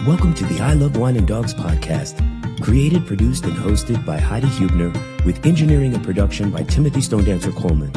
Welcome to the I Love Wine and Dogs podcast, created, produced, and hosted by Heidi Huebner, with engineering and production by Timothy StoneDancer Coleman.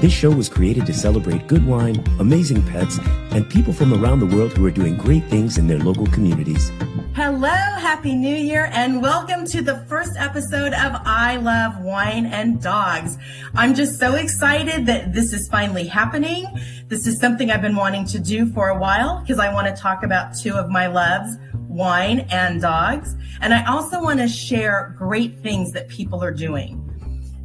This show was created to celebrate good wine, amazing pets, and people from around the world who are doing great things in their local communities. Hello, Happy New Year, and welcome to the first episode of I Love Wine and Dogs. I'm just so excited that this is finally happening. This is something I've been wanting to do for a while because I want to talk about two of my loves, wine and dogs. And I also want to share great things that people are doing.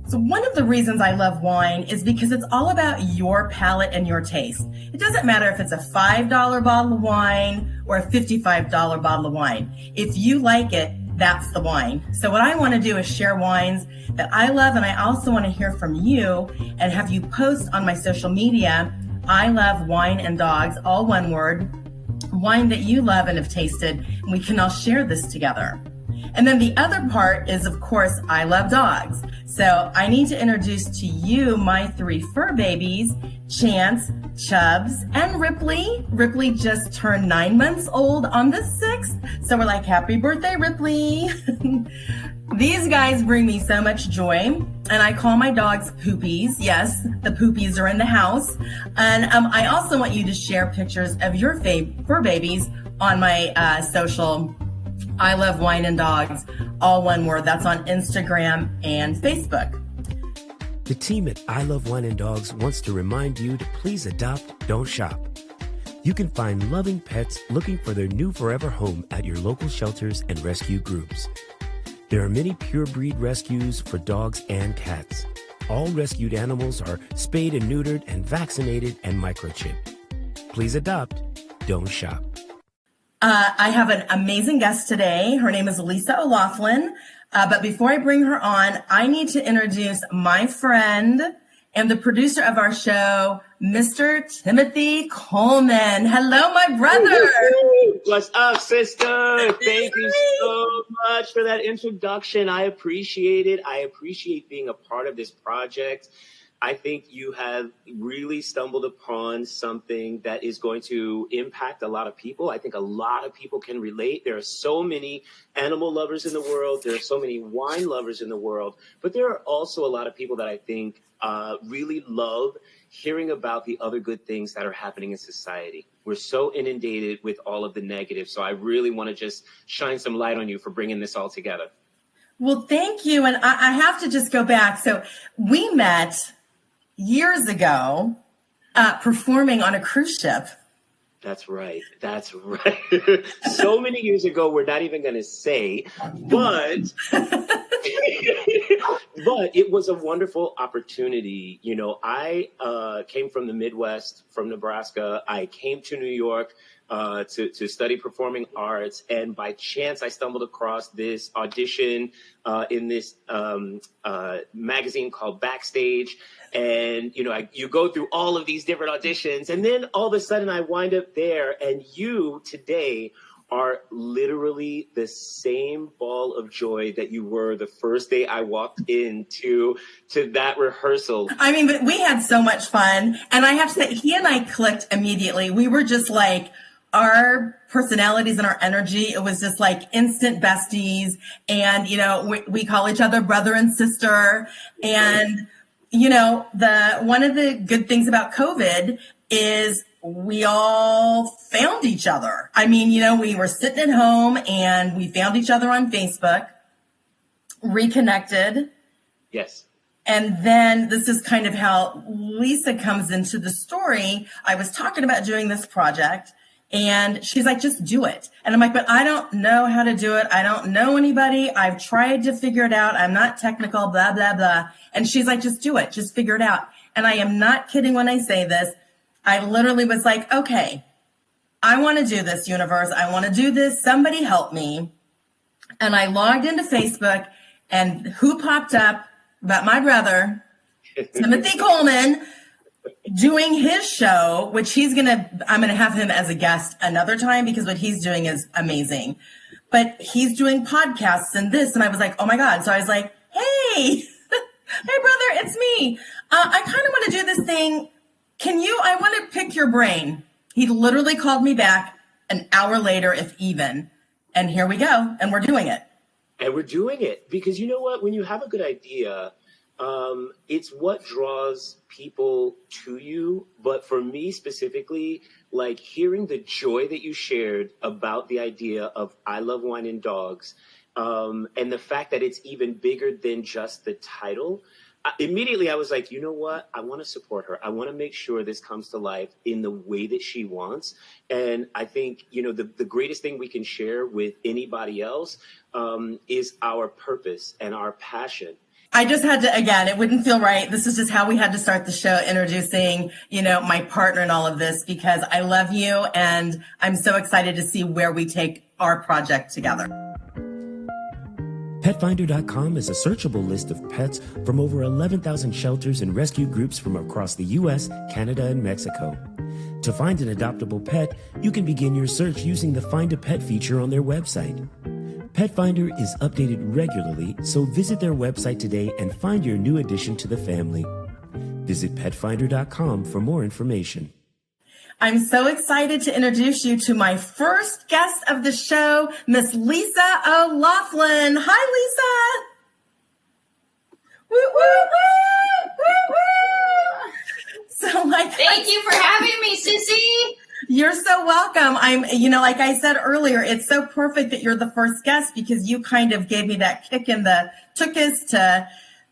So one of the reasons I love wine is because it's all about your palate and your taste. It doesn't matter if it's a $5 bottle of wine or a $55 bottle of wine. If you like it, that's the wine. So what I want to do is share wines that I love, and I also want to hear from you and have you post on my social media, I love wine and dogs, all one word, wine that you love and have tasted, and we can all share this together. And then the other part is, of course, I love dogs. So I need to introduce to you my three fur babies, Chance, Chubbs, and Ripley. Ripley just turned 9 months old on the 6th. So we're like, happy birthday, Ripley. These guys bring me so much joy. And I call my dogs poopies. Yes, the poopies are in the house. And I also want you to share pictures of your fur babies on my social I Love Wine and Dogs, all one word. That's on Instagram and Facebook. The team at I Love Wine and Dogs wants to remind you to please adopt, don't shop. You can find loving pets looking for their new forever home at your local shelters and rescue groups. There are many pure breed rescues for dogs and cats. All rescued animals are spayed and neutered and vaccinated and microchipped. Please adopt, don't shop. I have an amazing guest today. Her name is Lisa O'Laughlin. But before I bring her on, I need to introduce my friend and the producer of our show, Mr. Timothy Coleman. Hello, my brother. What's up, sister? Thank you so much for that introduction. I appreciate it. I appreciate being a part of this project. I think you have really stumbled upon something that is going to impact a lot of people. I think a lot of people can relate. There are so many animal lovers in the world. There are so many wine lovers in the world. But there are also a lot of people that I think really love hearing about the other good things that are happening in society. We're so inundated with all of the negatives. So I really want to just shine some light on you for bringing this all together. Well, thank you. And I have to just go back. So we met years ago, performing on a cruise ship. That's right. That's right. So many years ago, we're not even going to say, but but it was a wonderful opportunity. You know, I came from the Midwest, from Nebraska. I came to New York to study performing arts. And by chance, I stumbled across this audition in this magazine called Backstage. And, you know, you go through all of these different auditions. And then all of a sudden I wind up there. And you today are literally the same ball of joy that you were the first day I walked into that rehearsal. I mean, but we had so much fun. And I have to say, he and I clicked immediately. We were just like, our personalities and our energy, it was just like instant besties. And, you know, we call each other brother and sister. And, you know, one of the good things about COVID is we all found each other. I mean, you know, we were sitting at home and we found each other on Facebook, reconnected. Yes. And then this is kind of how Lisa comes into the story. I was talking about doing this project. And she's like, just do it. And I'm like, but I don't know how to do it. I don't know anybody. I've tried to figure it out. I'm not technical, blah, blah, blah. And she's like, just do it. Just figure it out. And I am not kidding when I say this. I literally was like, okay, I want to do this, universe. I want to do this. Somebody help me. And I logged into Facebook, and who popped up but my brother, Timothy Coleman, doing his show, which I'm going to have him as a guest another time because what he's doing is amazing. But he's doing podcasts and this, and I was like, oh my God. So I was like, hey, hey brother, it's me. I kind of want to do this thing. I want to pick your brain. He literally called me back an hour later, if even. And here we go. And we're doing it. And we're doing it because you know what? When you have a good idea, it's what draws people to you. But for me specifically, like hearing the joy that you shared about the idea of I Love Wine and Dogs, and the fact that it's even bigger than just the title. Immediately, I was like, you know what? I want to support her. I want to make sure this comes to life in the way that she wants. And I think, you know, the greatest thing we can share with anybody else is our purpose and our passion. I just had to, again, it wouldn't feel right. This is just how we had to start the show, introducing, you know, my partner in all of this, because I love you and I'm so excited to see where we take our project together. PetFinder.com is a searchable list of pets from over 11,000 shelters and rescue groups from across the U.S., Canada, and Mexico. To find an adoptable pet, you can begin your search using the Find a Pet feature on their website. PetFinder is updated regularly, so visit their website today and find your new addition to the family. Visit PetFinder.com for more information. I'm so excited to introduce you to my first guest of the show, Miss Lisa O'Loughlin. Hi, Lisa. Woo, woo, woo, woo, woo. So, thank you for having me, Sissy. You're so welcome. Like I said earlier, it's so perfect that you're the first guest because you kind of gave me that kick in the tuchus to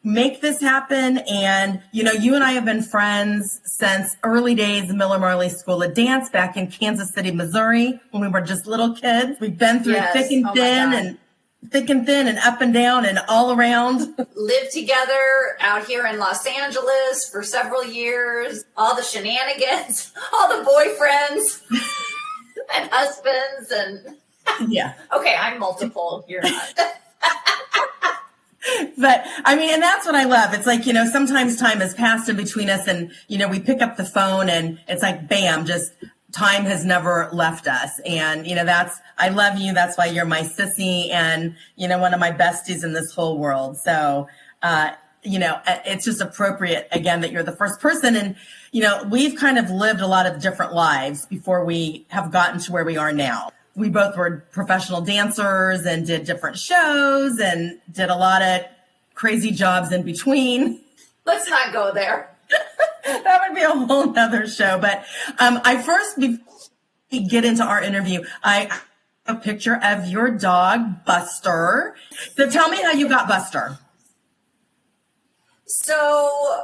make this happen. And, you know, you and I have been friends since early days, Miller Marley School of Dance back in Kansas City, Missouri, when we were just little kids. We've been through thick and thin and up and down and all around. Lived together out here in Los Angeles for several years. All the shenanigans, all the boyfriends and husbands and yeah. Okay, I'm multiple. You're not. But I mean, and that's what I love. It's like, you know, sometimes time has passed in between us and, you know, we pick up the phone and it's like, bam, just time has never left us. And, you know, I love you. That's why you're my sissy and, you know, one of my besties in this whole world. So, you know, it's just appropriate again that you're the first person. And, you know, we've kind of lived a lot of different lives before we have gotten to where we are now. We both were professional dancers and did different shows and did a lot of crazy jobs in between. Let's not go there. That would be a whole nother show. But before we get into our interview, I have a picture of your dog, Buster. So tell me how you got Buster. So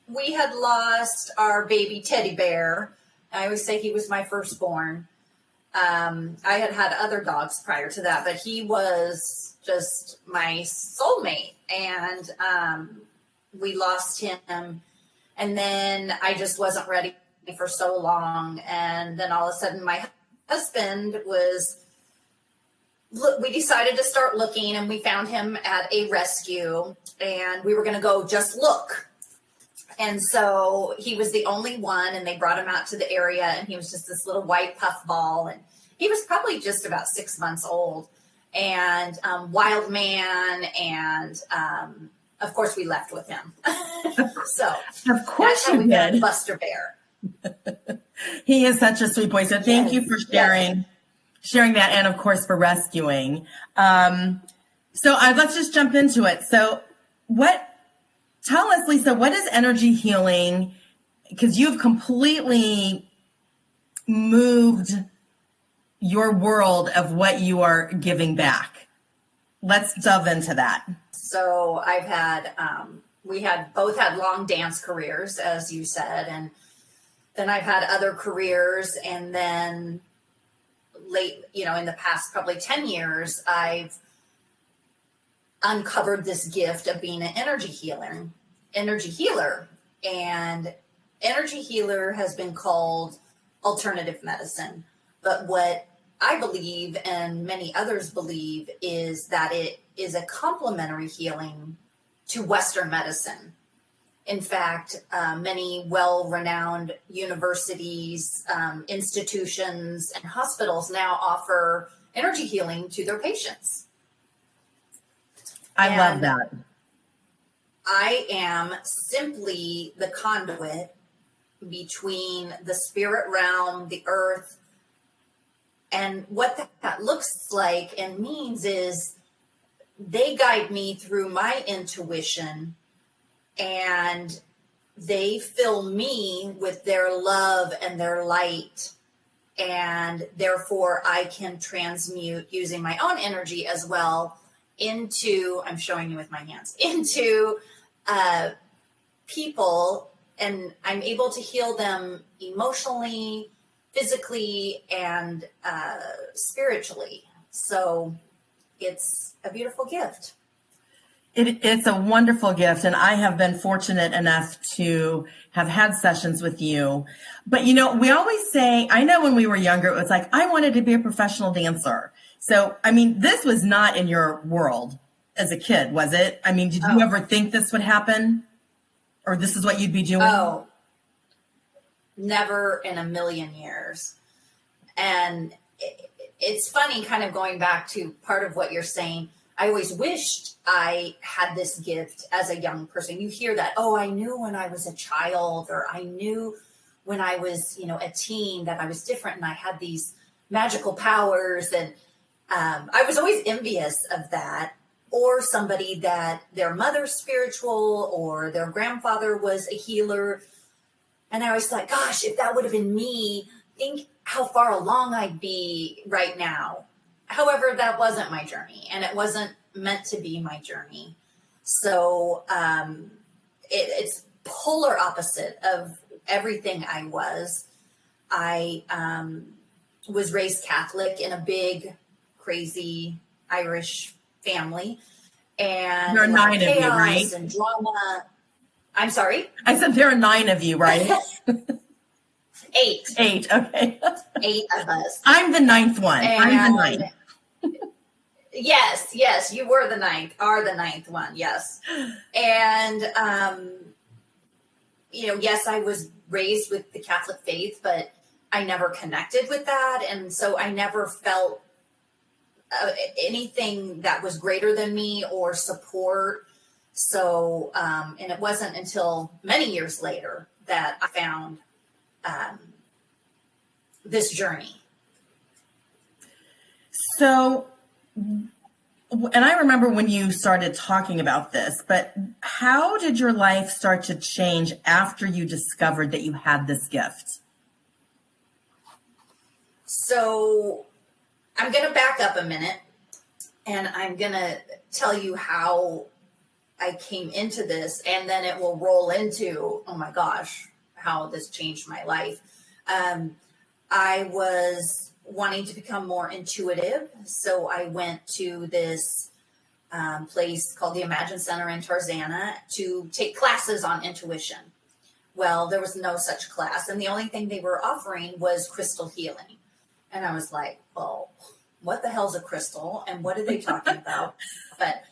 we had lost our baby teddy bear. I always say he was my firstborn. I had other dogs prior to that, but he was just my soulmate. And we lost him. And then I just wasn't ready for so long. And then all of a sudden my husband we decided to start looking and we found him at a rescue and we were going to go just look. And so he was the only one and they brought him out to the area and he was just this little white puffball and he was probably just about 6 months old and wild man. And of course we left with him. So of course that's how we got Buster Bear. He is such a sweet boy. So thank you for sharing that. And of course for rescuing. So let's just jump into it. So tell us, Lisa, what is energy healing? Because you've completely moved your world of what you are giving back. Let's delve into that. So I've had, we both had long dance careers, as you said, and then I've had other careers. And then in the past probably 10 years, I've uncovered this gift of being an energy healer. And energy healer has been called alternative medicine. But what I believe and many others believe is that it is a complementary healing to Western medicine. In fact, many well-renowned universities, institutions, and hospitals now offer energy healing to their patients. I love that. I am simply the conduit between the spirit realm, the earth, And what that looks like and means is they guide me through my intuition, and they fill me with their love and their light. And therefore I can transmute using my own energy as well into, I'm showing you with my hands, into people, and I'm able to heal them emotionally, physically, and spiritually. So it's a beautiful gift. It's a wonderful gift, and I have been fortunate enough to have had sessions with you. But, we always say, I know when we were younger, it was like, I wanted to be a professional dancer. So, this was not in your world as a kid, was it? Did you ever think this would happen? Or this is what you'd be doing? Oh, never in a million years. And it's funny, kind of going back to part of what you're saying. I always wished I had this gift as a young person. You hear that, I knew when I was a child, or I knew when I was, a teen, that I was different and I had these magical powers. And I was always envious of that, or somebody that their mother's spiritual or their grandfather was a healer. And I always thought, gosh, if that would have been me, think how far along I'd be right now. However, that wasn't my journey, and it wasn't meant to be my journey. So it's polar opposite of everything I was. I was raised Catholic in a big, crazy Irish family. And there are 9 of you, right? And drama. I'm sorry? I said there are 9 of you, right? 8. 8, okay. 8 of us. I'm the 9th one. I'm the 9th. Yes, you were the 9th, are the 9th one, yes. And, yes, I was raised with the Catholic faith, but I never connected with that. And so I never felt anything that was greater than me or support. So, and it wasn't until many years later that I found this journey. So, and I remember when you started talking about this, but how did your life start to change after you discovered that you had this gift? So I'm going to back up a minute, and I'm going to tell you how I came into this, and then it will roll into, oh my gosh, how this changed my life. I was wanting to become more intuitive. So I went to this place called the Imagine Center in Tarzana to take classes on intuition. Well, there was no such class. And the only thing they were offering was crystal healing. And I was like, well, what the hell's a crystal? And what are they talking about? But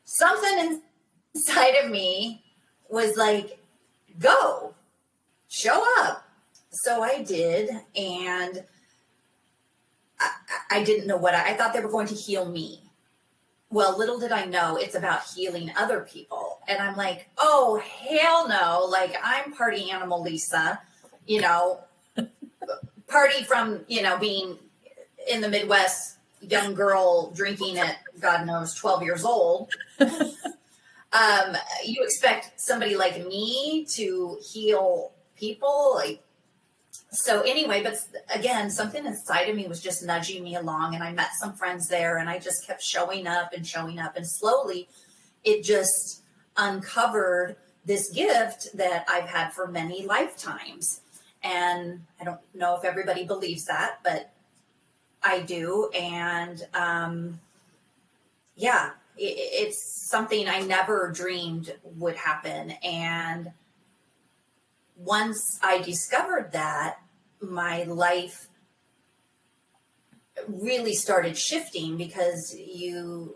something inside of me was like, go, show up. So I did. And I didn't know what I thought they were going to heal me. Well, little did I know it's about healing other people. And I'm like, oh, hell no. Like, I'm party animal Lisa, party from, being in the Midwest, young girl drinking at, God knows, 12 years old. You expect somebody like me to heal people? So anyway, but again, something inside of me was just nudging me along, and I met some friends there, and I just kept showing up, and slowly it just uncovered this gift that I've had for many lifetimes. And I don't know if everybody believes that, but I do. And it's something I never dreamed would happen. And once I discovered that, my life really started shifting, because you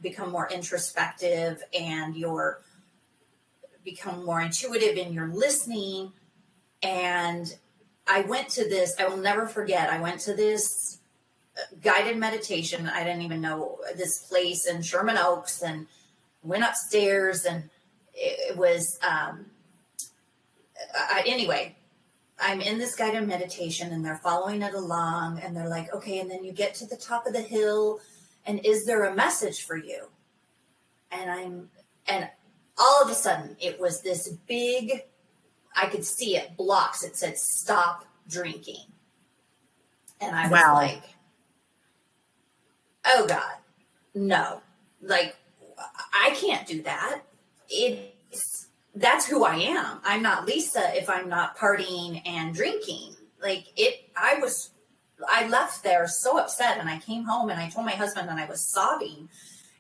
become more introspective, and you're become more intuitive in your listening. And I went to this, I will never forget, I went to this guided meditation. I didn't even know this place in Sherman Oaks, and went upstairs, and it was, anyway, I'm in this guided meditation and they're following it along and they're like, okay, and then you get to the top of the hill and is there a message for you? And all of a sudden it was this big, I could see it, blocks. It said, stop drinking. And I was like, oh God, no, like, I can't do that. That's who I am. I'm not Lisa if I'm not partying and drinking. Like I left there so upset and I came home and I told my husband and I was sobbing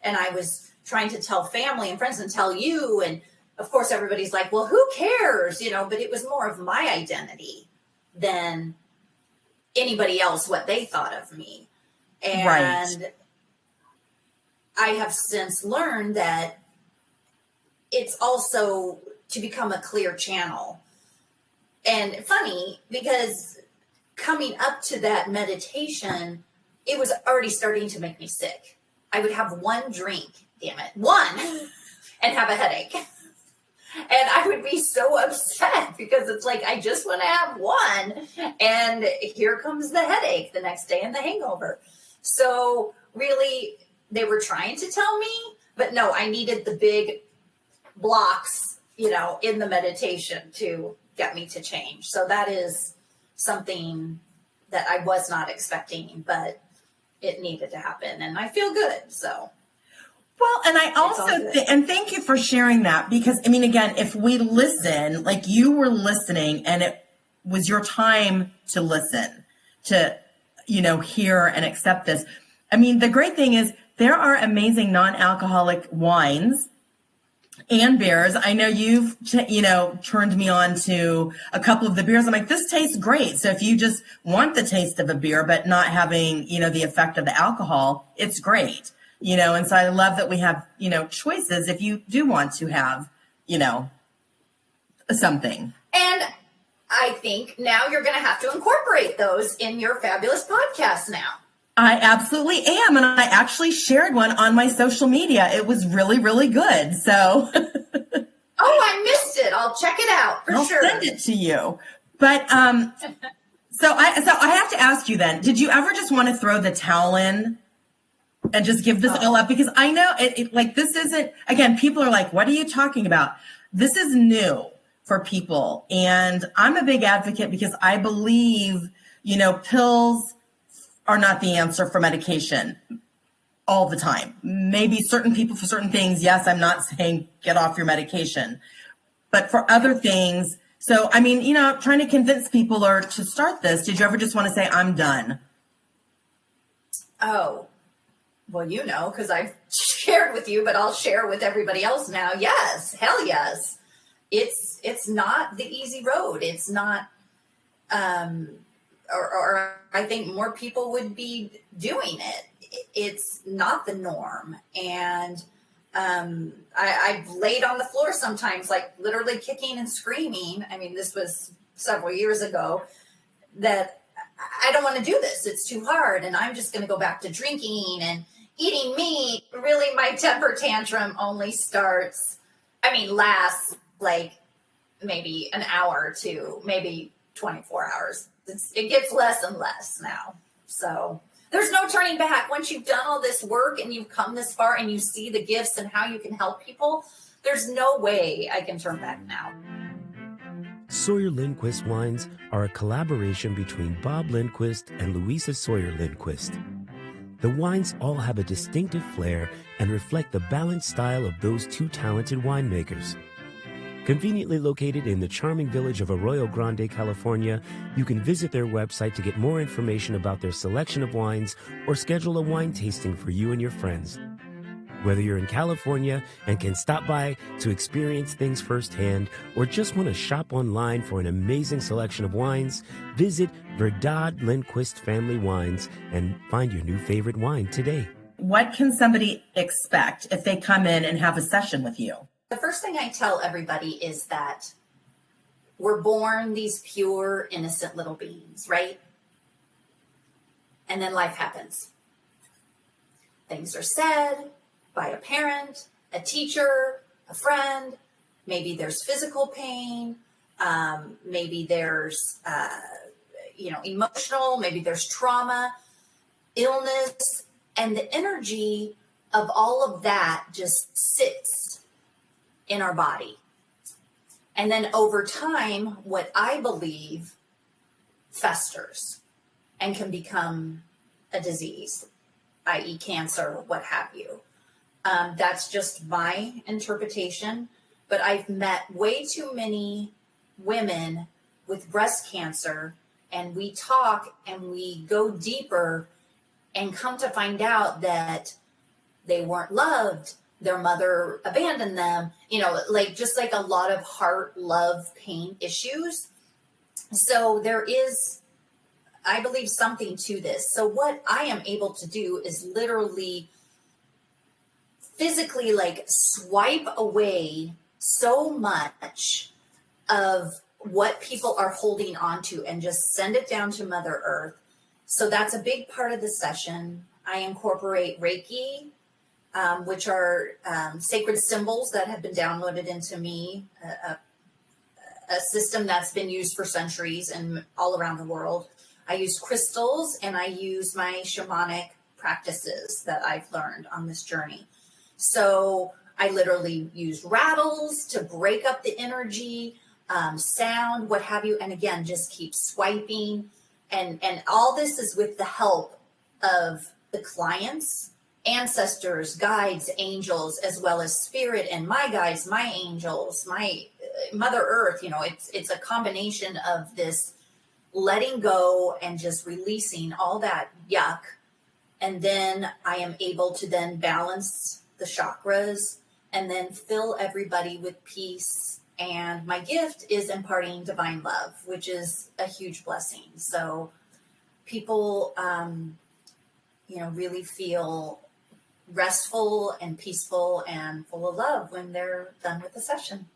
and I was trying to tell family and friends and tell you. And of course, everybody's like, well, who cares? But it was more of my identity than anybody else, what they thought of me. And right. I have since learned that it's also to become a clear channel. And funny, because coming up to that meditation, it was already starting to make me sick. I would have one drink, one, and have a headache. And I would be so upset because it's like, I just want to have one. And here comes the headache the next day and the hangover. So really, they were trying to tell me, but no, I needed the big blocks, in the meditation to get me to change. So that is something that I was not expecting, but it needed to happen and I feel good. So. Well, and I also, and thank you for sharing that because, again, if we listen, like you were listening and it was your time to listen, to, hear and accept this. The great thing is there are amazing non-alcoholic wines and beers. I know you've, turned me on to a couple of the beers. I'm like, this tastes great. So if you just want the taste of a beer, but not having, the effect of the alcohol, it's great. And so I love that we have, choices if you do want to have, something. And I think now you're going to have to incorporate those in your fabulous podcast now. I absolutely am. And I actually shared one on my social media. It was really, really good. So. Oh, I missed it. I'll check it out for sure. I'll send it to you. But, so I have to ask you then, did you ever just want to throw the towel in and just give this all up? Because I know like this isn't, again, people are like, what are you talking about? This is new for people. And I'm a big advocate because I believe, pills are not the answer for medication all the time. Maybe certain people for certain things. Yes, I'm not saying get off your medication, but for other things. So, trying to convince people or to start this, did you ever just want to say, I'm done? Oh, well, because I've shared with you, but I'll share with everybody else now. Yes. Hell yes. It's not the easy road. It's not, or I think more people would be doing it. It's not the norm. And I've laid on the floor sometimes, like literally kicking and screaming. This was several years ago that I don't want to do this. It's too hard. And I'm just going to go back to drinking and eating meat. Really, my temper tantrum only lasts like maybe an hour to maybe 24 hours. It gets less and less now. So there's no turning back. Once you've done all this work and you've come this far and you see the gifts and how you can help people, there's no way I can turn back now. Sawyer Lindquist wines are a collaboration between Bob Lindquist and Louisa Sawyer Lindquist. The wines all have a distinctive flair and reflect the balanced style of those two talented winemakers. Conveniently located in the charming village of Arroyo Grande, California, you can visit their website to get more information about their selection of wines or schedule a wine tasting for you and your friends. Whether you're in California and can stop by to experience things firsthand or just want to shop online for an amazing selection of wines, visit Verdad Lindquist Family Wines and find your new favorite wine today. What can somebody expect if they come in and have a session with you? The first thing I tell everybody is that we're born these pure, innocent little beings, right? And then life happens. Things are said by a parent, a teacher, a friend. Maybe there's physical pain. Maybe there's, emotional, maybe there's trauma, illness, and the energy of all of that just sits in our body. And then over time, what I believe festers and can become a disease, i.e. cancer, what have you. That's just my interpretation. But I've met way too many women with breast cancer, and we talk and we go deeper and come to find out that they weren't loved. Their mother abandoned them, just like a lot of heart, love, pain issues. So there is, I believe, something to this. So what I am able to do is literally physically swipe away so much of what people are holding on to and just send it down to Mother Earth. So that's a big part of the session. I incorporate Reiki, which are sacred symbols that have been downloaded into me, a system that's been used for centuries and all around the world. I use crystals, and I use my shamanic practices that I've learned on this journey. So I literally use rattles to break up the energy, sound, what have you. And again, just keep swiping. And all this is with the help of the clients, ancestors, guides, angels, as well as spirit and my guides, my angels, my Mother Earth. It's a combination of this letting go and just releasing all that yuck. And then I am able to then balance the chakras and then fill everybody with peace. And my gift is imparting divine love, which is a huge blessing. So people, really feel restful and peaceful and full of love when they're done with the session.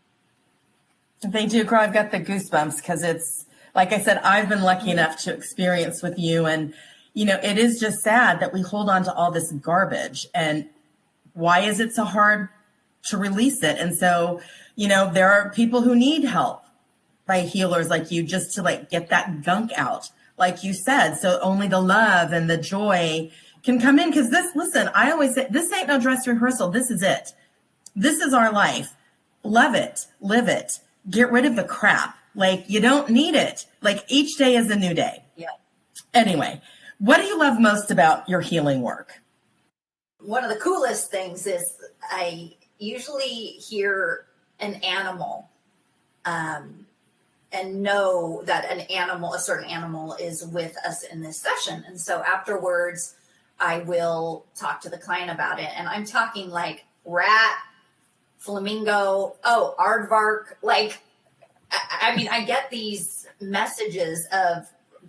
They do, girl. I've got the goosebumps because it's, like I said, I've been lucky enough to experience with you. And, it is just sad that we hold on to all this garbage. And why is it so hard to release it? And so, there are people who need help by healers like you just to get that gunk out, like you said. So only the love and the joy can come in. Because listen, I always say, this ain't no dress rehearsal. This is it. This is our life. Love it. Live it. Get rid of the crap. You don't need it. Each day is a new day. Yeah. Anyway, what do you love most about your healing work? One of the coolest things is I usually hear an animal and know that a certain animal is with us in this session. And so afterwards, I will talk to the client about it. And I'm talking rat, flamingo, aardvark, I get these messages of,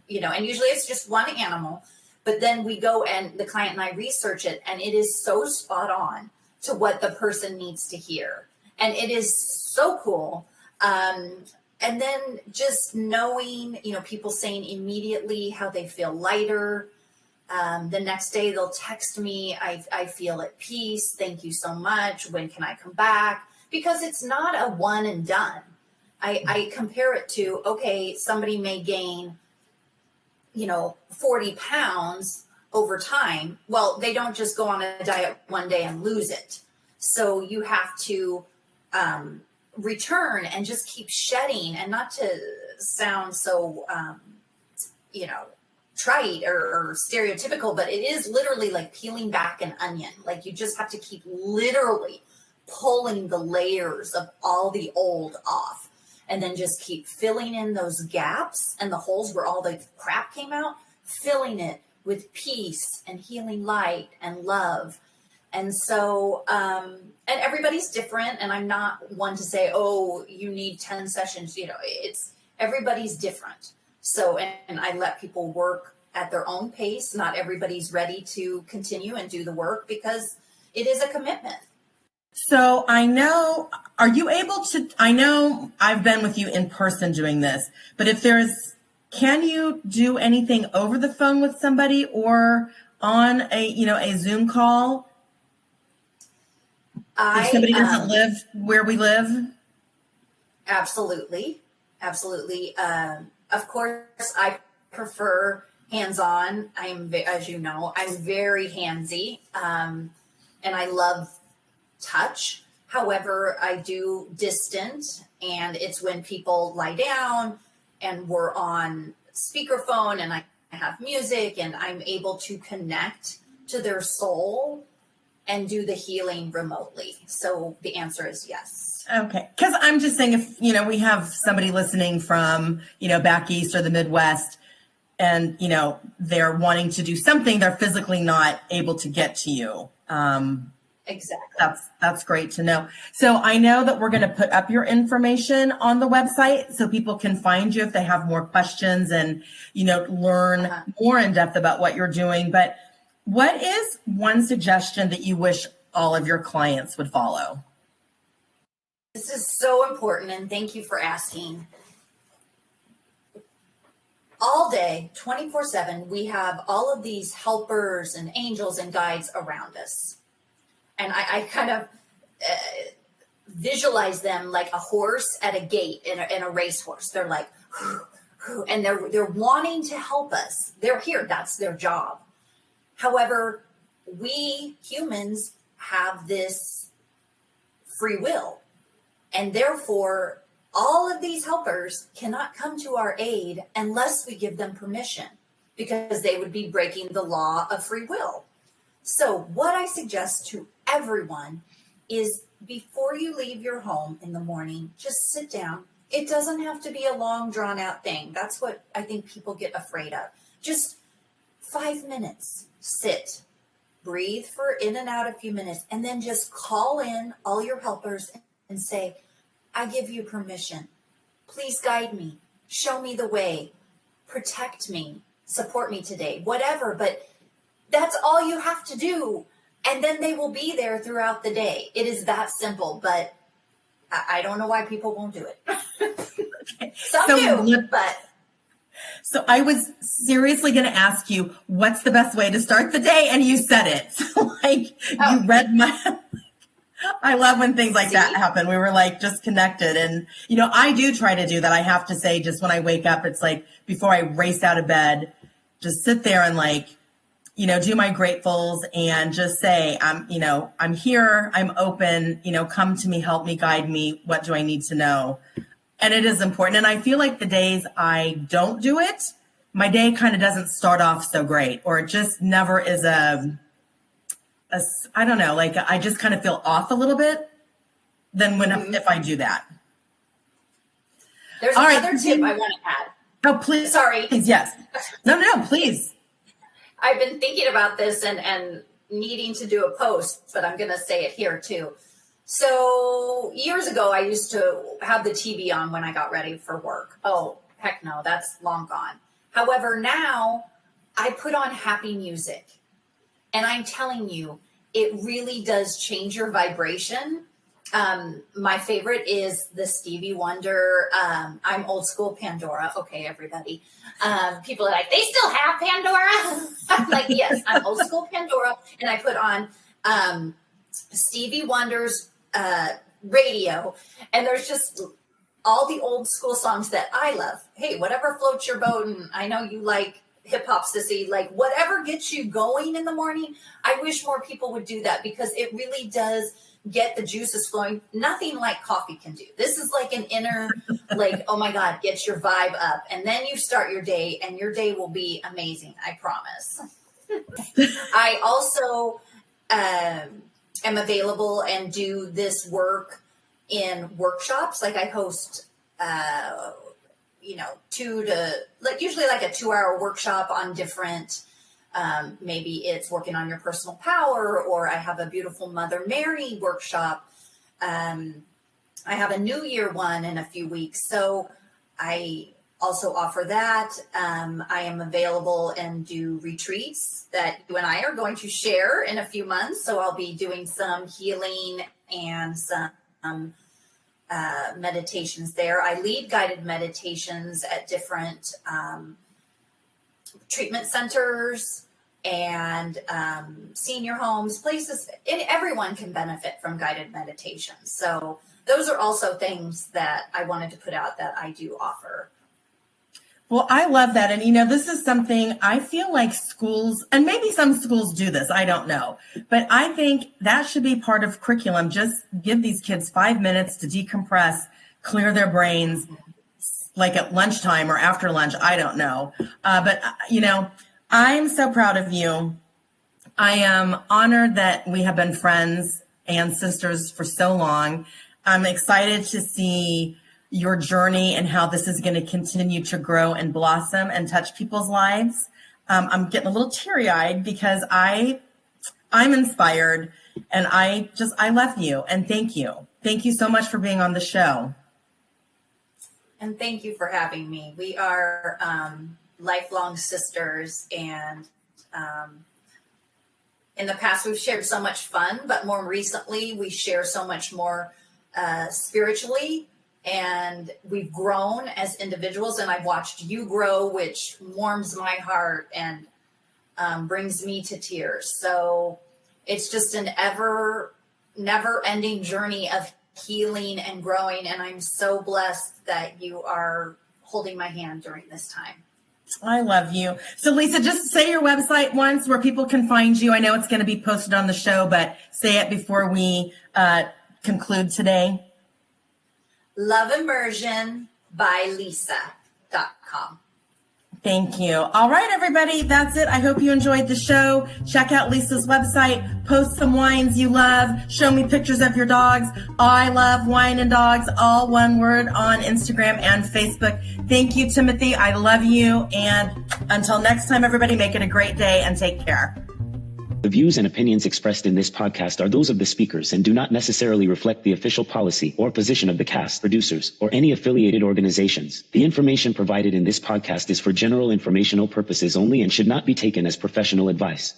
and usually it's just one animal, but then we go and the client and I research it, and it is so spot on to what the person needs to hear. And it is so cool. And then just knowing, people saying immediately how they feel lighter. The next day they'll text me, I feel at peace. Thank you so much. When can I come back? Because it's not a one and done. I compare it to, okay, somebody may gain, 40 pounds over time. Well, they don't just go on a diet one day and lose it. So you have to return and just keep shedding, and not to sound so, trite or stereotypical, but it is literally like peeling back an onion. You just have to keep literally pulling the layers of all the old off. And then just keep filling in those gaps and the holes where all the crap came out, filling it with peace and healing light and love. And so, and everybody's different. And I'm not one to say, oh, you need 10 sessions. It's everybody's different. So, and I let people work at their own pace. Not everybody's ready to continue and do the work because it is a commitment. So I know I've been with you in person doing this, but can you do anything over the phone with somebody or on a Zoom call? If somebody doesn't live where we live? Absolutely. Absolutely. Of course, I prefer hands-on. As you know, I'm very handsy, and I love touch. However, I do distant, and it's when people lie down and we're on speakerphone and I have music and I'm able to connect to their soul and do the healing remotely. So the answer is yes. Okay. Because I'm just saying, if, we have somebody listening from, back east or the Midwest, and, they're wanting to do something, they're physically not able to get to you. Exactly. That's great to know. So I know that we're going to put up your information on the website so people can find you if they have more questions and, learn more in depth about what you're doing. But what is one suggestion that you wish all of your clients would follow? This is so important, and thank you for asking. All day, 24/7, we have all of these helpers and angels and guides around us. And I kind of visualize them like a horse at a gate in a racehorse. They're like, and they're wanting to help us. They're here. That's their job. However, we humans have this free will. And therefore, all of these helpers cannot come to our aid unless we give them permission, because they would be breaking the law of free will. So what I suggest to everyone is, before you leave your home in the morning, just sit down. It doesn't have to be a long, drawn out thing. That's what I think people get afraid of. Just 5 minutes, sit, breathe for in and out a few minutes, and then just call in all your helpers and say, I give you permission. Please guide me, show me the way, protect me, support me today, whatever. But that's all you have to do. And then they will be there throughout the day. It is that simple, but I don't know why people won't do it. Some do, but. So I was seriously going to ask you, what's the best way to start the day? And you said it. So you read my, I love when things like that happen. We were just connected. And, I do try to do that. I have to say, just when I wake up, it's like before I race out of bed, just sit there and do my gratefuls and just say, I'm here, I'm open, come to me, help me, guide me. What do I need to know? And it is important. And I feel like the days I don't do it, my day kind of doesn't start off so great, or it just never is I don't know, I just kind of feel off a little bit than if I do that. There's another tip I want to add. Oh, please. Sorry. Please, yes. No, please. I've been thinking about this and needing to do a post, but I'm going to say it here too. So years ago, I used to have the TV on when I got ready for work. Oh, heck no, that's long gone. However, now I put on happy music, and I'm telling you, it really does change your vibration. My favorite is the Stevie Wonder. I'm old school Pandora. Okay, everybody. People are like, they still have Pandora? I'm like, yes, I'm old school Pandora. And I put on Stevie Wonder's radio. And there's just all the old school songs that I love. Hey, whatever floats your boat. And I know you like hip hop, sissy, whatever gets you going in the morning. I wish more people would do that, because it really does get the juices flowing. Nothing like coffee can do. This is like an inner, oh my God, get your vibe up. And then you start your day, and your day will be amazing. I promise. I also am available and do this work in workshops. I host, usually a 2-hour workshop on different, maybe it's working on your personal power, or I have a beautiful Mother Mary workshop. I have a New Year one in a few weeks. So I also offer that. I am available and do retreats that you and I are going to share in a few months. So I'll be doing some healing and some meditations there. I lead guided meditations at different treatment centers, and senior homes, places, and everyone can benefit from guided meditations. So those are also things that I wanted to put out that I do offer. Well, I love that. And, this is something I feel like schools, and maybe some schools do this, I don't know, but I think that should be part of curriculum. Just give these kids 5 minutes to decompress, clear their brains, like at lunchtime or after lunch. I don't know. But I'm so proud of you. I am honored that we have been friends and sisters for so long. I'm excited to see your journey and how this is going to continue to grow and blossom and touch people's lives. I'm getting a little teary-eyed because I'm inspired, and I love you, and thank you. Thank you so much for being on the show. And thank you for having me. We are lifelong sisters, and in the past we've shared so much fun, but more recently we share so much more spiritually, and we've grown as individuals, and I've watched you grow, which warms my heart and brings me to tears. So it's just an never-ending journey of healing and growing, and I'm so blessed that you are holding my hand during this time. I love you. So Lisa, just say your website once where people can find you. I know it's going to be posted on the show, but say it before we conclude today. loveimmersionbylisa.com. Thank you. All right, everybody. That's it. I hope you enjoyed the show. Check out Lisa's website. Post some wines you love. Show me pictures of your dogs. I love wine and dogs, all one word, on Instagram and Facebook. Thank you, Timothy. I love you. And until next time, everybody, make it a great day and take care. The views and opinions expressed in this podcast are those of the speakers and do not necessarily reflect the official policy or position of the cast, producers, or any affiliated organizations. The information provided in this podcast is for general informational purposes only and should not be taken as professional advice.